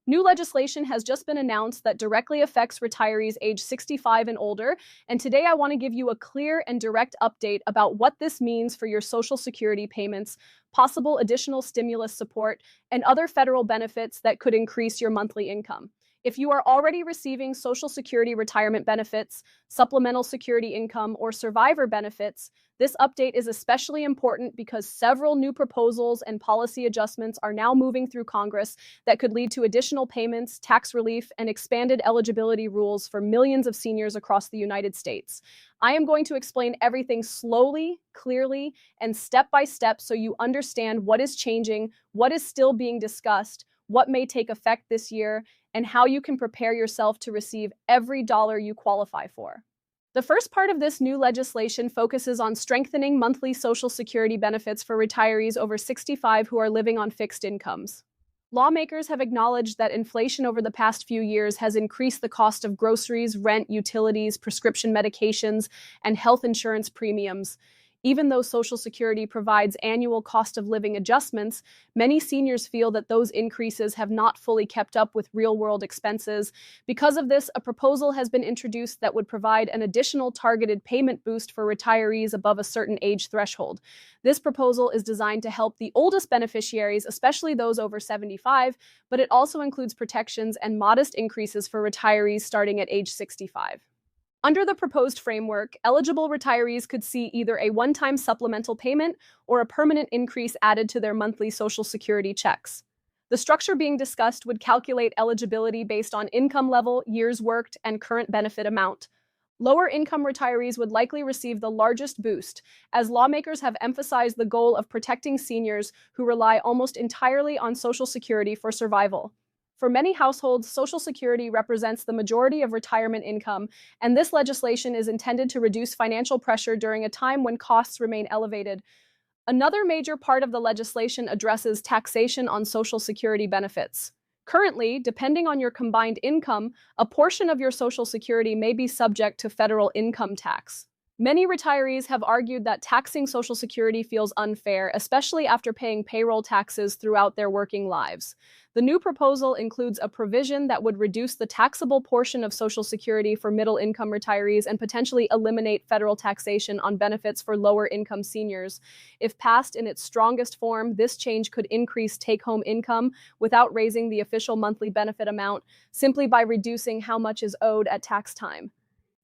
New legislation has just been announced that directly affects retirees age 65 and older, and today I want to give you a clear and direct update about what this means for your Social Security payments, possible additional stimulus support, and other federal benefits that could increase your monthly income. If you are already receiving Social Security retirement benefits, supplemental security income, or survivor benefits, this update is especially important because several new proposals and policy adjustments are now moving through Congress that could lead to additional payments, tax relief, and expanded eligibility rules for millions of seniors across the United States. I am going to explain everything slowly, clearly, and step by step so you understand what is changing, what is still being discussed, what may take effect this year, and how you can prepare yourself to receive every dollar you qualify for. The first part of this new legislation focuses on strengthening monthly Social Security benefits for retirees over 65 who are living on fixed incomes. Lawmakers have acknowledged that inflation over the past few years has increased the cost of groceries, rent, utilities, prescription medications, and health insurance premiums. Even though Social Security provides annual cost of living adjustments, many seniors feel that those increases have not fully kept up with real-world expenses. Because of this, a proposal has been introduced that would provide an additional targeted payment boost for retirees above a certain age threshold. This proposal is designed to help the oldest beneficiaries, especially those over 75, but it also includes protections and modest increases for retirees starting at age 65. Under the proposed framework, eligible retirees could see either a one-time supplemental payment or a permanent increase added to their monthly Social Security checks. The structure being discussed would calculate eligibility based on income level, years worked, and current benefit amount. Lower-income retirees would likely receive the largest boost, as lawmakers have emphasized the goal of protecting seniors who rely almost entirely on Social Security for survival. For many households, Social Security represents the majority of retirement income, and this legislation is intended to reduce financial pressure during a time when costs remain elevated. Another major part of the legislation addresses taxation on Social Security benefits. Currently, depending on your combined income, a portion of your Social Security may be subject to federal income tax. Many retirees have argued that taxing Social Security feels unfair, especially after paying payroll taxes throughout their working lives. The new proposal includes a provision that would reduce the taxable portion of Social Security for middle-income retirees and potentially eliminate federal taxation on benefits for lower-income seniors. If passed in its strongest form, this change could increase take-home income without raising the official monthly benefit amount, simply by reducing how much is owed at tax time.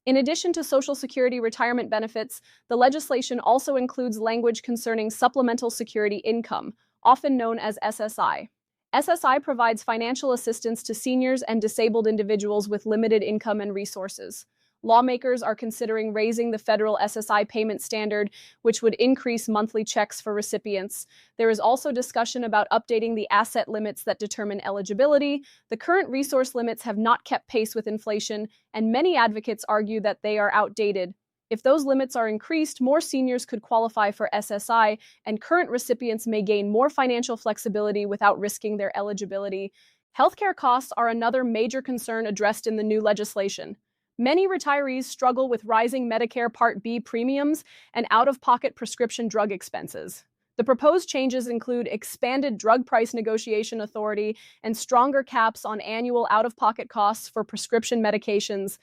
In addition to Social Security retirement benefits, the legislation also includes language concerning supplemental security income, often known as SSI. SSI provides financial assistance to seniors and disabled individuals with limited income and resources. Lawmakers are considering raising the federal SSI payment standard, which would increase monthly checks for recipients. There is also discussion about updating the asset limits that determine eligibility. The current resource limits have not kept pace with inflation, and many advocates argue that they are outdated. If those limits are increased, more seniors could qualify for SSI, and current recipients may gain more financial flexibility without risking their eligibility. Healthcare costs are another major concern addressed in the new legislation. Many retirees struggle with rising Medicare Part B premiums and out-of-pocket prescription drug expenses. The proposed changes include expanded drug price negotiation authority and stronger caps on annual out-of-pocket costs for prescription medications.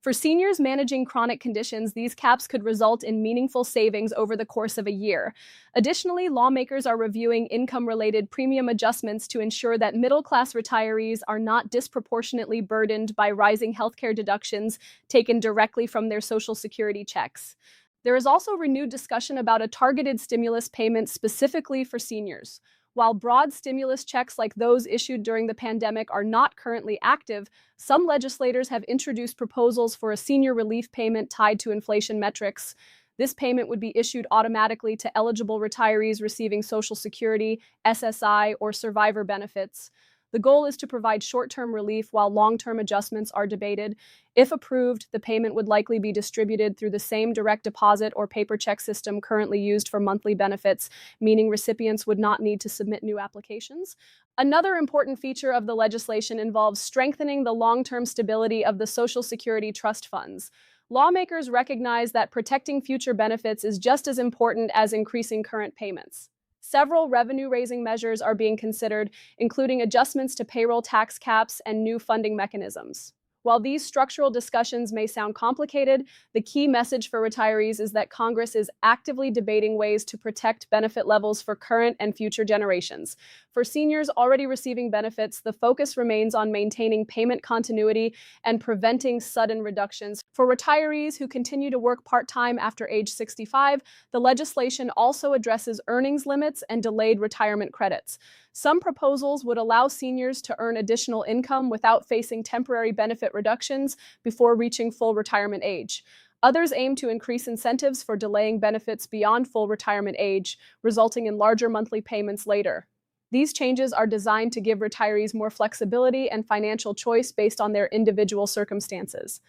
For seniors managing chronic conditions, these caps could result in meaningful savings over the course of a year. Additionally, lawmakers are reviewing income-related premium adjustments to ensure that middle-class retirees are not disproportionately burdened by rising healthcare deductions taken directly from their Social Security checks. There is also renewed discussion about a targeted stimulus payment specifically for seniors. While broad stimulus checks like those issued during the pandemic are not currently active, some legislators have introduced proposals for a senior relief payment tied to inflation metrics. This payment would be issued automatically to eligible retirees receiving Social Security, SSI, or survivor benefits. The goal is to provide short-term relief while long-term adjustments are debated. If approved, the payment would likely be distributed through the same direct deposit or paper check system currently used for monthly benefits, meaning recipients would not need to submit new applications. Another important feature of the legislation involves strengthening the long-term stability of the Social Security trust funds. Lawmakers recognize that protecting future benefits is just as important as increasing current payments. Several revenue-raising measures are being considered, including adjustments to payroll tax caps and new funding mechanisms. While these structural discussions may sound complicated, the key message for retirees is that Congress is actively debating ways to protect benefit levels for current and future generations. For seniors already receiving benefits, the focus remains on maintaining payment continuity and preventing sudden reductions. For retirees who continue to work part-time after age 65, the legislation also addresses earnings limits and delayed retirement credits. Some proposals would allow seniors to earn additional income without facing temporary benefit reductions before reaching full retirement age. Others aim to increase incentives for delaying benefits beyond full retirement age, resulting in larger monthly payments later. These changes are designed to give retirees more flexibility and financial choice based on their individual circumstances.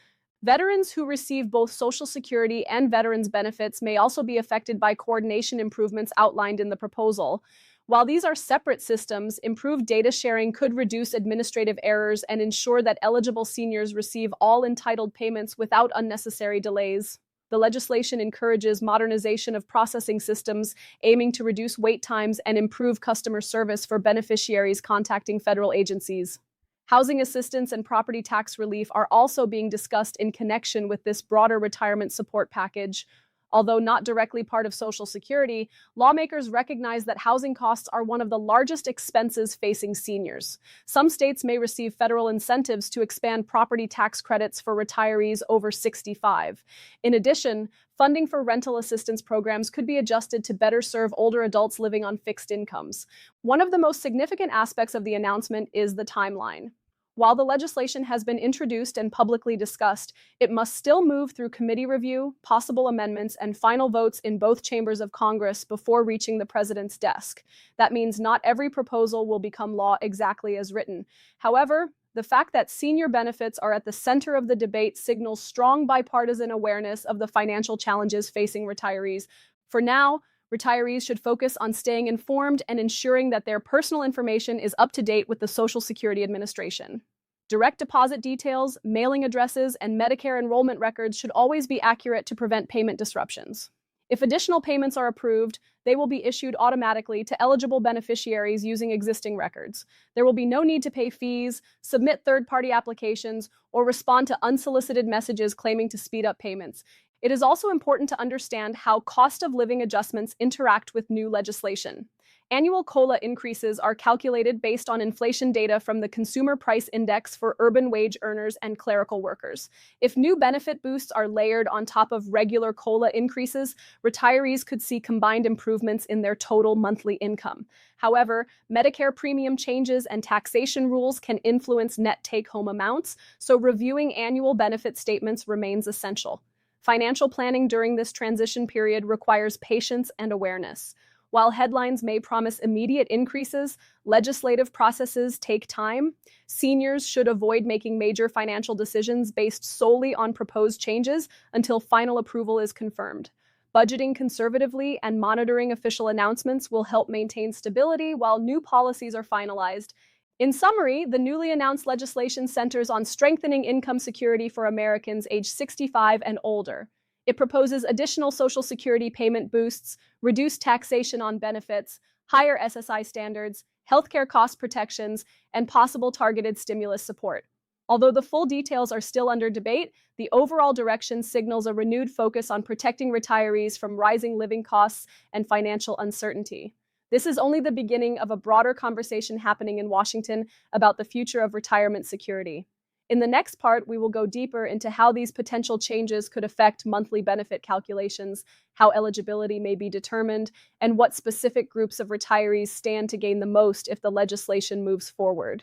Veterans who receive both Social Security and veterans benefits may also be affected by coordination improvements outlined in the proposal. While these are separate systems, improved data sharing could reduce administrative errors and ensure that eligible seniors receive all entitled payments without unnecessary delays. The legislation encourages modernization of processing systems, aiming to reduce wait times and improve customer service for beneficiaries contacting federal agencies. Housing assistance and property tax relief are also being discussed in connection with this broader retirement support package. Although not directly part of Social Security, lawmakers recognize that housing costs are one of the largest expenses facing seniors. Some states may receive federal incentives to expand property tax credits for retirees over 65. In addition, funding for rental assistance programs could be adjusted to better serve older adults living on fixed incomes. One of the most significant aspects of the announcement is the timeline. While the legislation has been introduced and publicly discussed, it must still move through committee review, possible amendments, and final votes in both chambers of Congress before reaching the president's desk. That means not every proposal will become law exactly as written. However, the fact that senior benefits are at the center of the debate signals strong bipartisan awareness of the financial challenges facing retirees. For now, retirees should focus on staying informed and ensuring that their personal information is up to date with the Social Security Administration. Direct deposit details, mailing addresses, and Medicare enrollment records should always be accurate to prevent payment disruptions. If additional payments are approved, they will be issued automatically to eligible beneficiaries using existing records. There will be no need to pay fees, submit third-party applications, or respond to unsolicited messages claiming to speed up payments. It is also important to understand how cost of living adjustments interact with new legislation. Annual COLA increases are calculated based on inflation data from the Consumer Price Index for urban wage earners and clerical workers. If new benefit boosts are layered on top of regular COLA increases, retirees could see combined improvements in their total monthly income. However, Medicare premium changes and taxation rules can influence net take-home amounts, so reviewing annual benefit statements remains essential. Financial planning during this transition period requires patience and awareness. While headlines may promise immediate increases, legislative processes take time. Seniors should avoid making major financial decisions based solely on proposed changes until final approval is confirmed. Budgeting conservatively and monitoring official announcements will help maintain stability while new policies are finalized. In summary, the newly announced legislation centers on strengthening income security for Americans aged 65 and older. It proposes additional Social Security payment boosts, reduced taxation on benefits, higher SSI standards, healthcare cost protections, and possible targeted stimulus support. Although the full details are still under debate, the overall direction signals a renewed focus on protecting retirees from rising living costs and financial uncertainty. This is only the beginning of a broader conversation happening in Washington about the future of retirement security. In the next part, we will go deeper into how these potential changes could affect monthly benefit calculations, how eligibility may be determined, and what specific groups of retirees stand to gain the most if the legislation moves forward.